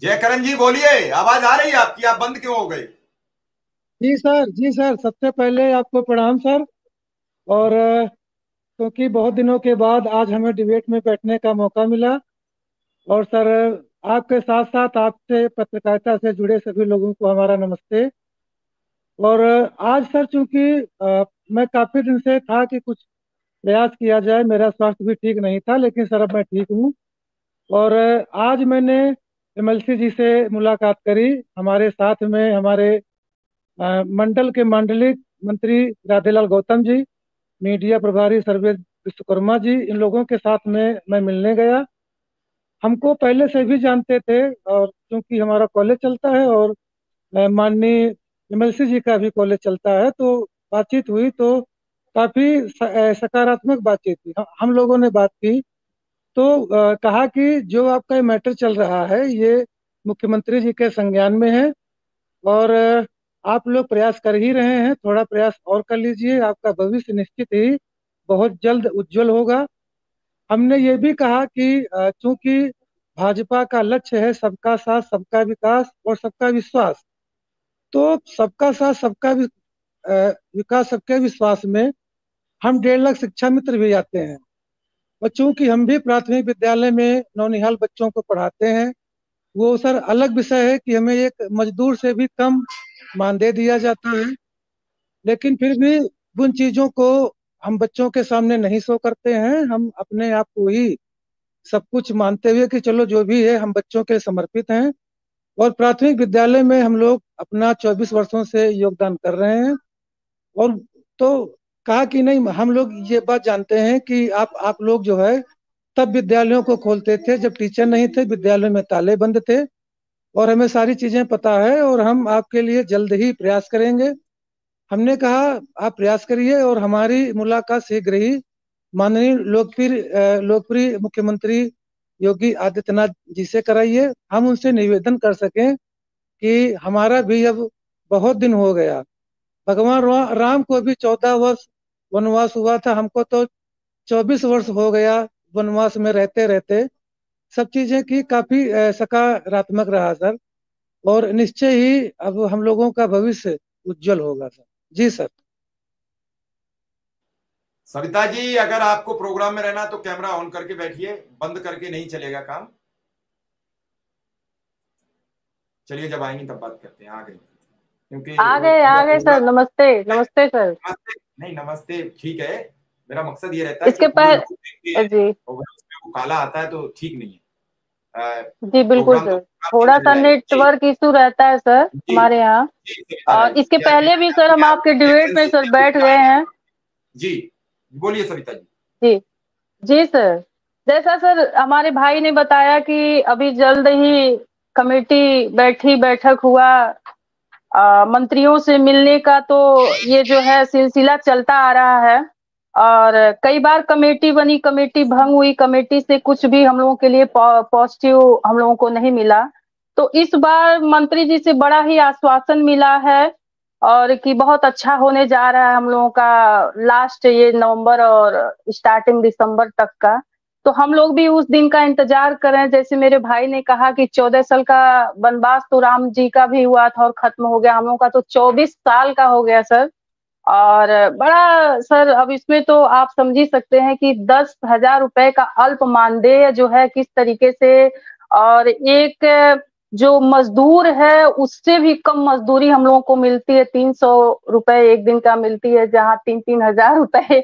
जयकरण जी बोलिए, आवाज आ रही है आपकी, आप बंद क्यों हो गए? जी सर, जी सर, सबसे पहले आपको प्रणाम सर। और क्योंकि बहुत दिनों के बाद आज हमें डिबेट में बैठने का मौका मिला। और सर, आपके साथ साथ आपसे पत्रकारिता से जुड़े सभी लोगों को हमारा नमस्ते। और आज सर, चूंकि मैं काफ़ी दिन से था कि कुछ प्रयास किया जाए, मेरा स्वास्थ्य भी ठीक नहीं था, लेकिन सर अब मैं ठीक हूँ। और आज मैंने एमएलसी जी से मुलाकात करी। हमारे साथ में हमारे मंडल के मांडलिक मंत्री राधेलाल गौतम जी, मीडिया प्रभारी सर्वेश विश्वकर्मा जी, इन लोगों के साथ में मैं मिलने गया। हमको पहले से भी जानते थे, और क्योंकि हमारा कॉलेज चलता है और माननीय एमएलसी जी का भी कॉलेज चलता है, तो बातचीत हुई तो काफ़ी सकारात्मक बातचीत थी। हम लोगों ने बात की तो कहा कि जो आपका ये मैटर चल रहा है, ये मुख्यमंत्री जी के संज्ञान में है। और आप लोग प्रयास कर ही रहे हैं, थोड़ा प्रयास और कर लीजिए, आपका भविष्य निश्चित ही बहुत जल्द उज्जवल होगा। हमने ये भी कहा कि चूंकि भाजपा का लक्ष्य है सबका साथ, सबका विकास और सबका विश्वास, तो सबका साथ, विकास, सबके विश्वास में हम 1.5 लाख शिक्षा मित्र भी आते हैं। और चूंकि हम भी प्राथमिक विद्यालय में नौनिहाल बच्चों को पढ़ाते हैं, वो सर अलग विषय है कि हमें एक मजदूर से भी कम मानदेय दिया जाता है। लेकिन फिर भी उन चीज़ों को हम बच्चों के सामने नहीं शो करते हैं। हम अपने आप को ही सब कुछ मानते हुए कि चलो जो भी है हम बच्चों के लिए समर्पित हैं। और प्राथमिक विद्यालय में हम लोग अपना 24 वर्षों से योगदान कर रहे हैं। और तो कहा कि नहीं, हम लोग ये बात जानते हैं कि आप लोग जो है तब विद्यालयों को खोलते थे जब टीचर नहीं थे, विद्यालयों में ताले बंद थे। और हमें सारी चीजें पता है और हम आपके लिए जल्द ही प्रयास करेंगे। हमने कहा आप प्रयास करिए और हमारी मुलाकात शीघ्र ही माननीय लोकप्रिय मुख्यमंत्री योगी आदित्यनाथ जी से कराइए। हम उनसे निवेदन कर सकें कि हमारा भी अब बहुत दिन हो गया। भगवान राम को भी 14 वर्ष वनवास हुआ था, हमको तो 24 वर्ष हो गया वनवास में रहते रहते। सब चीजें की काफी सकारात्मक रहा सर। और निश्चय ही अब हम लोगों का भविष्य उज्जवल होगा सर। जी सर। सविता जी, अगर आपको प्रोग्राम में रहना तो कैमरा ऑन करके बैठिए, बंद करके नहीं चलेगा काम। चलिए, जब आएंगी तब बात करते हैं, आ गई क्योंकि वो पूरा आ गए सर, प्रोग्राम। नमस्ते नमस्ते सर। नमस्ते नहीं, नमस्ते ठीक है। मेरा मकसद ये रहता है कि इसके पूरे लोग देखें, पहले जी। और अगर उसमें वो काला आता है तो ठीक नहीं है। जी बिल्कुल प्रोग्राम तो सर, प्रोग्राम ही थोड़ा चल सा जाएगा जी। नेटवर्क इशू रहता है सर जी हमारे यहाँ। जी सविता और जी, इसके क्या पहले भी सर हम आपके डिबेट में सर बैठ गए हैं। जी बोलिए सविता जी। जी। जी सर, जैसा सर हमारे भाई ने बताया कि अभी जल्द ही कमेटी बैठी, बैठक हुआ मंत्रियों से मिलने का, तो ये जो है सिलसिला चलता आ रहा है। और कई बार कमेटी बनी, कमेटी भंग हुई, कमेटी से कुछ भी हम लोगों के लिए पॉजिटिव हम लोगों को नहीं मिला। तो इस बार मंत्री जी से बड़ा ही आश्वासन मिला है, और कि बहुत अच्छा होने जा रहा है हम लोगों का लास्ट ये नवंबर और स्टार्टिंग दिसंबर तक का। तो हम लोग भी उस दिन का इंतजार कर रहे हैं। जैसे मेरे भाई ने कहा कि 14 साल का वनवास तो राम जी का भी हुआ था और खत्म हो गया, हम लोगों का तो 24 साल का हो गया सर। और बड़ा सर, अब इसमें तो आप समझ ही सकते हैं कि 10,000 रुपए का अल्प मानदेय जो है किस तरीके से, और एक जो मजदूर है उससे भी कम मजदूरी हम लोगों को मिलती है, 300 रुपए एक दिन का मिलती है, जहाँ 3-3 हजार रुपए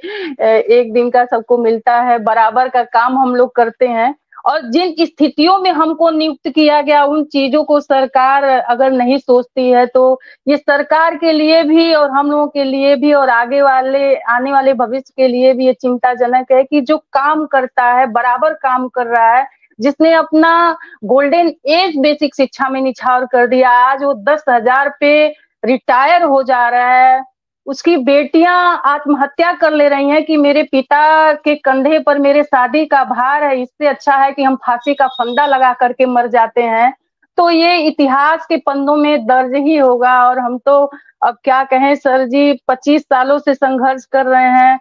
एक दिन का सबको मिलता है। बराबर का काम हम लोग करते हैं। और जिन स्थितियों में हमको नियुक्त किया गया, उन चीजों को सरकार अगर नहीं सोचती है, तो ये सरकार के लिए भी और हम लोगों के लिए भी और आने वाले भविष्य के लिए भी ये चिंताजनक है कि जो काम करता है, बराबर काम कर रहा है, जिसने अपना गोल्डन एज बेसिक शिक्षा में निछावर कर दिया, आज वो 10,000 पे रिटायर हो जा रहा है। उसकी बेटियां आत्महत्या कर ले रही हैं कि मेरे पिता के कंधे पर मेरे शादी का भार है, इससे अच्छा है कि हम फांसी का फंदा लगा करके मर जाते हैं। तो ये इतिहास के पन्नों में दर्ज ही होगा। और हम तो अब क्या कहें सर जी, 25 सालों से संघर्ष कर रहे हैं।